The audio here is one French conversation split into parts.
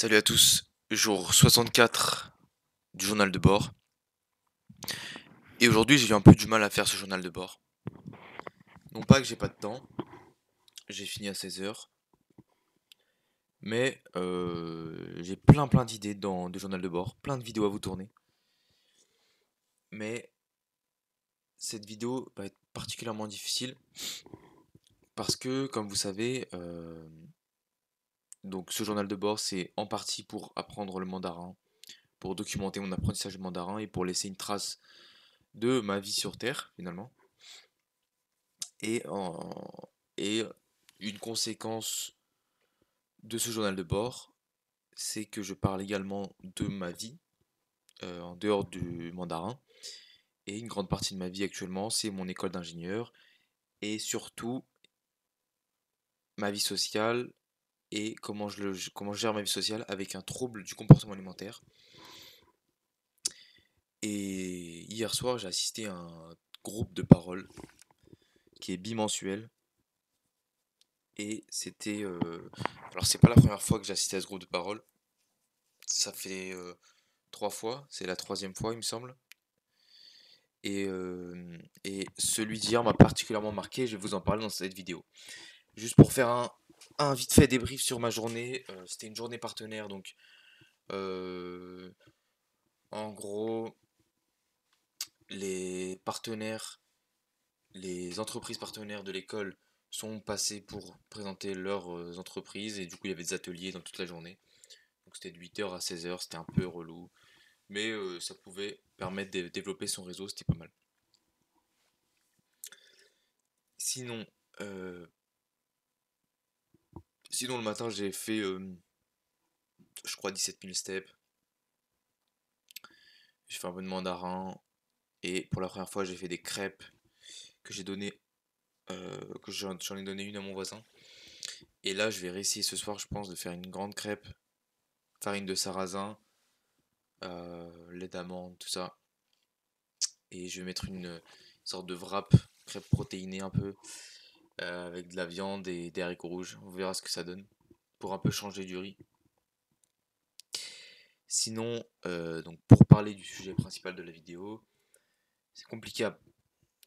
Salut à tous, jour 64 du journal de bord. Et aujourd'hui, j'ai eu un peu du mal à faire ce journal de bord. Non pas que j'ai pas de temps, j'ai fini à 16 h, mais j'ai plein d'idées dans le journal de bord, plein de vidéos à vous tourner. Mais cette vidéo va être particulièrement difficile parce que, comme vous savez, donc ce journal de bord, c'est en partie pour apprendre le mandarin, pour documenter mon apprentissage du mandarin et pour laisser une trace de ma vie sur Terre, finalement. Et, et une conséquence de ce journal de bord, c'est que je parle également de ma vie en dehors du mandarin. Et une grande partie de ma vie actuellement, c'est mon école d'ingénieur et surtout ma vie sociale et comment je gère ma vie sociale avec un trouble du comportement alimentaire. Et hier soir, j'ai assisté à un groupe de parole qui est bimensuel. Et c'était. Alors, c'est pas la première fois que j'ai assisté à ce groupe de parole. Ça fait 3 fois, c'est la troisième fois, il me semble. Et celui d'hier m'a particulièrement marqué, je vais vous en parler dans cette vidéo. Juste pour faire un vite fait débrief sur ma journée, c'était une journée partenaire, donc euh, en gros, les partenaires, les entreprises partenaires de l'école sont passées pour présenter leurs entreprises, et du coup il y avait des ateliers dans toute la journée. Donc c'était de 8 h à 16 h, c'était un peu relou, mais ça pouvait permettre de développer son réseau, c'était pas mal. Sinon, euh, sinon le matin j'ai fait, je crois, 17 000 steps. J'ai fait un peu de mandarin. Et pour la première fois j'ai fait des crêpes que j'ai donné, que j'en ai donné une à mon voisin. Et là je vais réessayer ce soir, je pense, de faire une grande crêpe, farine de sarrasin, lait d'amande, tout ça. Et je vais mettre une sorte de wrap, crêpe protéinée un peu, avec de la viande et des haricots rouges. On verra ce que ça donne, pour un peu changer du riz. Sinon, donc pour parler du sujet principal de la vidéo, c'est compliqué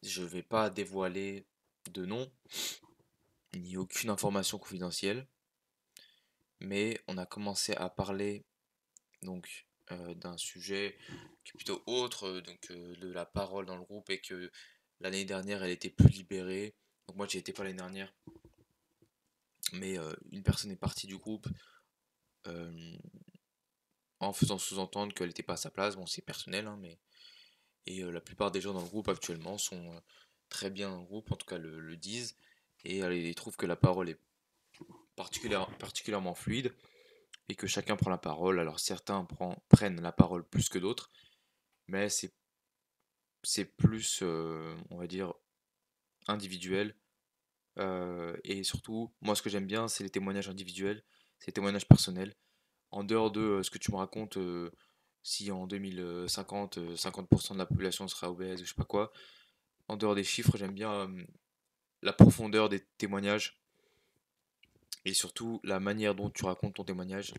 je vais pas dévoiler de nom, ni aucune information confidentielle, mais on a commencé à parler donc d'un sujet qui est plutôt autre, donc de la parole dans le groupe, et que l'année dernière elle était plus libérée. Donc moi j'y étais pas l'année dernière, mais une personne est partie du groupe euh, en faisant sous-entendre qu'elle n'était pas à sa place. Bon, c'est personnel, hein, mais et la plupart des gens dans le groupe actuellement sont très bien dans le groupe, en tout cas le disent, et ils trouvent que la parole est particulièrement fluide et que chacun prend la parole. Alors certains prennent la parole plus que d'autres, mais c'est plus, on va dire, individuel. Et surtout, moi ce que j'aime bien, c'est les témoignages individuels, c'est les témoignages personnels. En dehors de ce que tu me racontes, si en 2050, 50% de la population sera obèse ou je sais pas quoi, en dehors des chiffres, j'aime bien la profondeur des témoignages et surtout la manière dont tu racontes ton témoignage.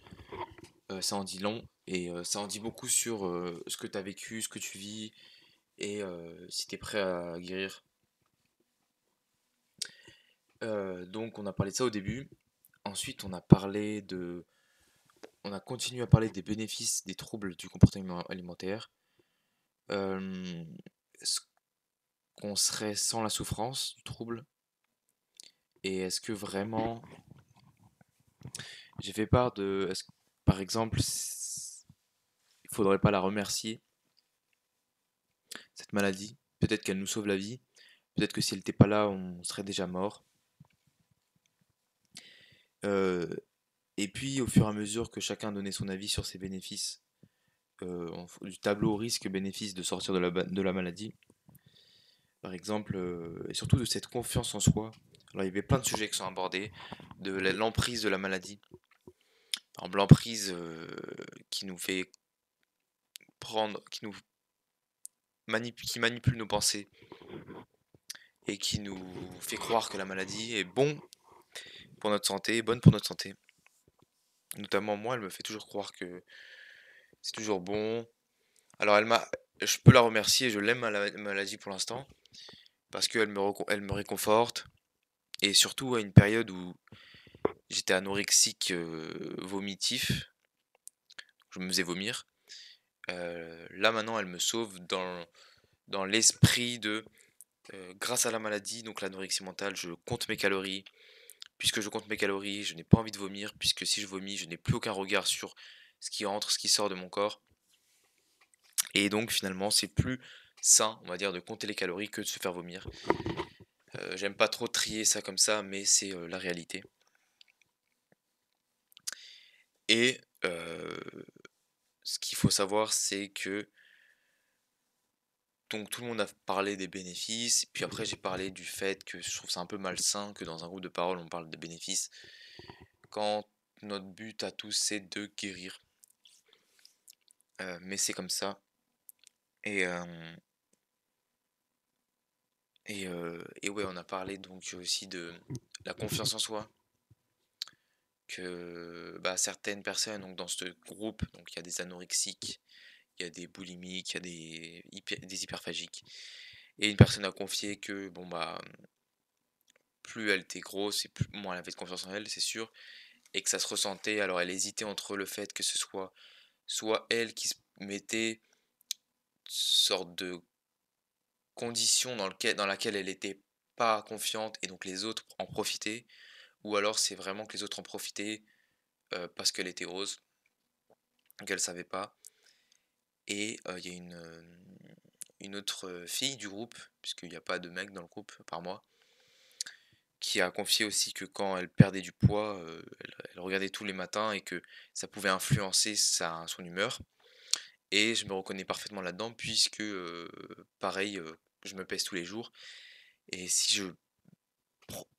Ça en dit long et ça en dit beaucoup sur ce que tu as vécu, ce que tu vis et si tu es prêt à guérir. Donc on a parlé de ça au début. Ensuite on a continué à parler des bénéfices des troubles du comportement alimentaire. Euh, ce qu'on serait sans la souffrance du trouble. Et est-ce que vraiment... J'ai fait part de... Par exemple, il faudrait pas la remercier, cette maladie. Peut-être qu'elle nous sauve la vie. Peut-être que si elle n'était pas là, on serait déjà mort. Euh, et puis, au fur et à mesure que chacun donnait son avis sur ses bénéfices, du tableau risque-bénéfice de sortir de la maladie, par exemple, et surtout de cette confiance en soi. Alors, il y avait plein de sujets qui sont abordés, de l'emprise de la maladie. Par exemple, l'emprise qui nous fait prendre, qui manipule nos pensées et qui nous fait croire que la maladie est bonne pour notre santé. Notamment moi, elle me fait toujours croire que c'est toujours bon. Alors je peux la remercier, je l'aime ma maladie pour l'instant, parce qu'elle elle me réconforte. Et surtout à une période où j'étais anorexique, vomitif, je me faisais vomir. Là maintenant, elle me sauve dans l'esprit de, grâce à la maladie, donc l'anorexie mentale, je compte mes calories. Puisque je compte mes calories, je n'ai pas envie de vomir, puisque si je vomis, je n'ai plus aucun regard sur ce qui entre, ce qui sort de mon corps. Et donc finalement, c'est plus sain, on va dire, de compter les calories que de se faire vomir. J'aime pas trop trier ça comme ça, mais c'est la réalité. Et ce qu'il faut savoir, c'est que donc tout le monde a parlé des bénéfices, puis après j'ai parlé du fait que je trouve ça un peu malsain que dans un groupe de parole on parle des bénéfices, quand notre but à tous c'est de guérir. Mais c'est comme ça. Et, et ouais, on a parlé donc aussi de la confiance en soi, que bah, certaines personnes, donc dans ce groupe, donc il y a des anorexiques, il y a des boulimiques, il y a des hyperphagiques. Et une personne a confié que bon bah plus elle était grosse et plus moins elle avait de confiance en elle, c'est sûr, et que ça se ressentait. Alors elle hésitait entre le fait que ce soit elle qui se mettait une sorte de condition dans laquelle elle était pas confiante et donc les autres en profitaient, ou alors c'est vraiment que les autres en profitaient parce qu'elle était rose, qu'elle savait pas. Et il y a une autre fille du groupe, puisqu'il n'y a pas de mec dans le groupe, par moi, qui a confié aussi que quand elle perdait du poids, elle regardait tous les matins et que ça pouvait influencer son humeur. Et je me reconnais parfaitement là-dedans puisque, pareil, je me pèse tous les jours et si je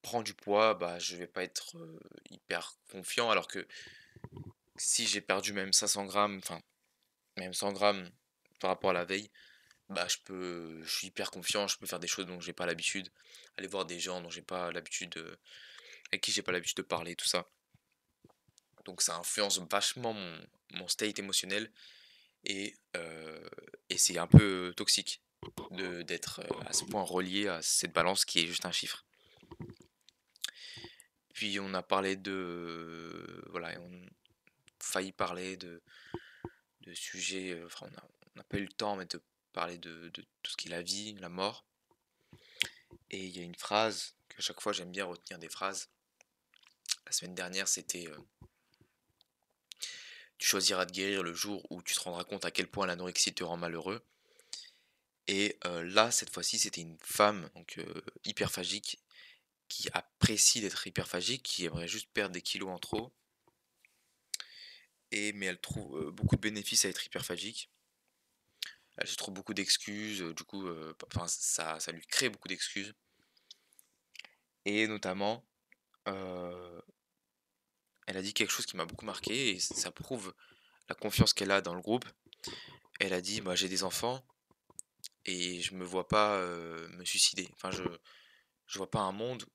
prends du poids, bah, je vais pas être, hyper confiant alors que si j'ai perdu même 500 grammes, enfin même 100 grammes par rapport à la veille, bah, je suis hyper confiant, je peux faire des choses dont j'ai pas l'habitude, aller voir des gens dont j'ai pas l'habitude, avec qui j'ai pas l'habitude de parler, tout ça. Donc ça influence vachement mon state émotionnel et, et c'est un peu toxique d'être à ce point relié à cette balance qui est juste un chiffre. Puis on a parlé voilà, on a failli parler de sujets, enfin on n'a pas eu le temps, mais de parler de tout ce qui est la vie, la mort. Et il y a une phrase que chaque fois j'aime bien retenir des phrases. La semaine dernière, c'était tu choisiras de guérir le jour où tu te rendras compte à quel point l'anorexie te rend malheureux. Et là, cette fois-ci, c'était une femme donc hyperphagique qui apprécie d'être hyperphagique, qui aimerait juste perdre des kilos en trop. Mais elle trouve beaucoup de bénéfices à être hyperphagique. Elle se trouve beaucoup d'excuses, du coup, enfin, ça lui crée beaucoup d'excuses. Et notamment, euh, elle a dit quelque chose qui m'a beaucoup marqué et ça prouve la confiance qu'elle a dans le groupe. Elle a dit, moi j'ai des enfants et je me vois pas me suicider. Enfin, je vois pas un monde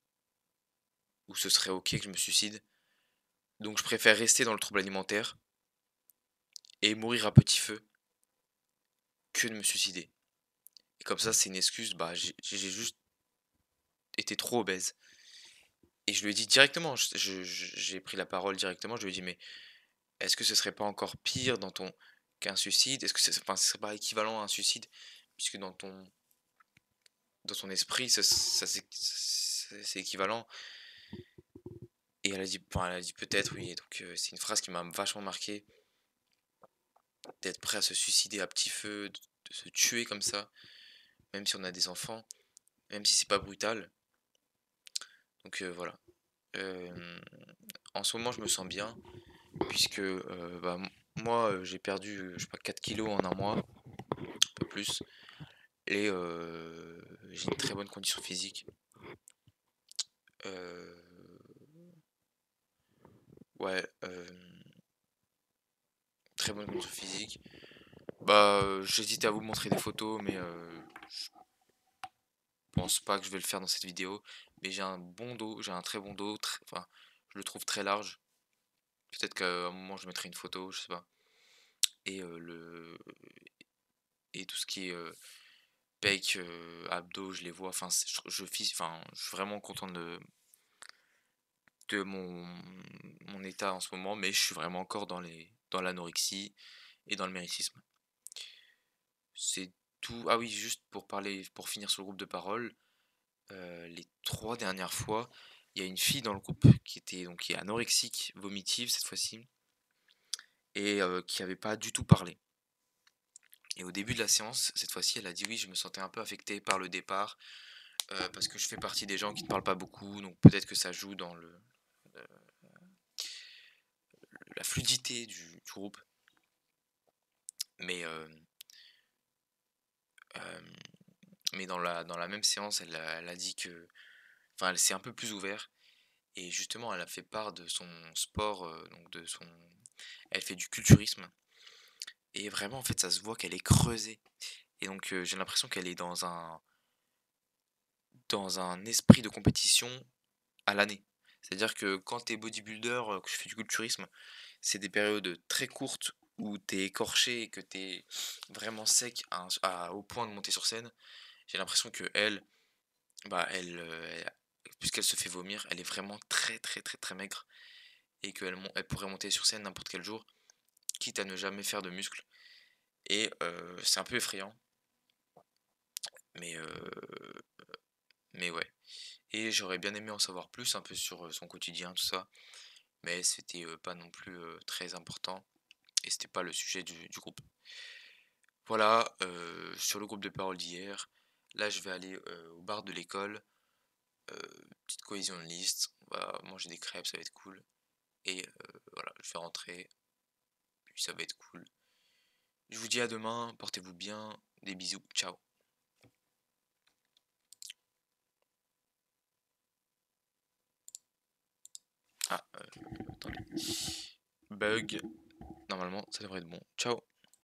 où ce serait ok que je me suicide. Donc je préfère rester dans le trouble alimentaire et mourir à petit feu que de me suicider. Et comme ça, c'est une excuse, bah j'ai juste été trop obèse. Et je lui ai dit directement, j'ai pris la parole directement, je lui ai dit, mais est-ce que ce serait pas encore pire qu'un suicide? Est-ce que enfin, ce serait pas équivalent à un suicide? Puisque dans ton esprit, c'est équivalent. Et elle a dit peut-être oui. Et donc c'est une phrase qui m'a vachement marqué, d'être prêt à se suicider à petit feu, de se tuer comme ça, même si on a des enfants, même si c'est pas brutal. Donc voilà. Euh, En ce moment, je me sens bien, puisque bah, moi, j'ai perdu, je sais pas, 4 kilos en un mois, un peu plus, et j'ai une très bonne condition physique. Euh, ouais, très bonne condition physique. Bah, j'hésitais à vous montrer des photos, mais je pense pas que je vais le faire dans cette vidéo. Mais j'ai un bon dos, j'ai un très bon dos, enfin, je le trouve très large. Peut-être qu'à un moment je mettrai une photo, je sais pas. Et et tout ce qui est, pec, abdos, je les vois, enfin c'est je suis vraiment content de mon état en ce moment, mais je suis vraiment encore dans l'anorexie et dans le méricisme. C'est tout. Ah oui, juste pour finir sur le groupe de parole, les 3 dernières fois, il y a une fille dans le groupe qui est anorexique, vomitive cette fois-ci et qui avait pas du tout parlé. Et au début de la séance, cette fois-ci, elle a dit: «Oui, je me sentais un peu affectée par le départ, parce que je fais partie des gens qui ne parlent pas beaucoup, donc peut-être que ça joue dans le la fluidité du groupe». Mais hem, mais dans la même séance, elle a dit que enfin, elle s'est un peu plus ouverte et justement, elle a fait part de son sport, donc de son elle fait du culturisme et vraiment, en fait, ça se voit qu'elle est creusée et donc j'ai l'impression qu'elle est dans un esprit de compétition à l'année. C'est-à-dire que quand tu es bodybuilder, que je fais du culturisme, c'est des périodes très courtes où tu es écorché et que tu es vraiment sec au point de monter sur scène. J'ai l'impression qu'elle, bah, puisqu'elle se fait vomir, elle est vraiment très, très, très, très maigre et elle pourrait monter sur scène n'importe quel jour, quitte à ne jamais faire de muscles et c'est un peu effrayant, mais mais ouais et j'aurais bien aimé en savoir plus un peu sur, son quotidien, tout ça, mais c'était, pas non plus, très important et c'était pas le sujet du groupe. Voilà, sur le groupe de parole d'hier, là je vais aller, au bar de l'école, petite cohésion de liste, on va manger des crêpes, ça va être cool et voilà, je vais rentrer, puis ça va être cool. Je vous dis à demain, portez-vous bien, des bisous, ciao. Ah, attendez. Bug, normalement ça devrait être bon. Ciao.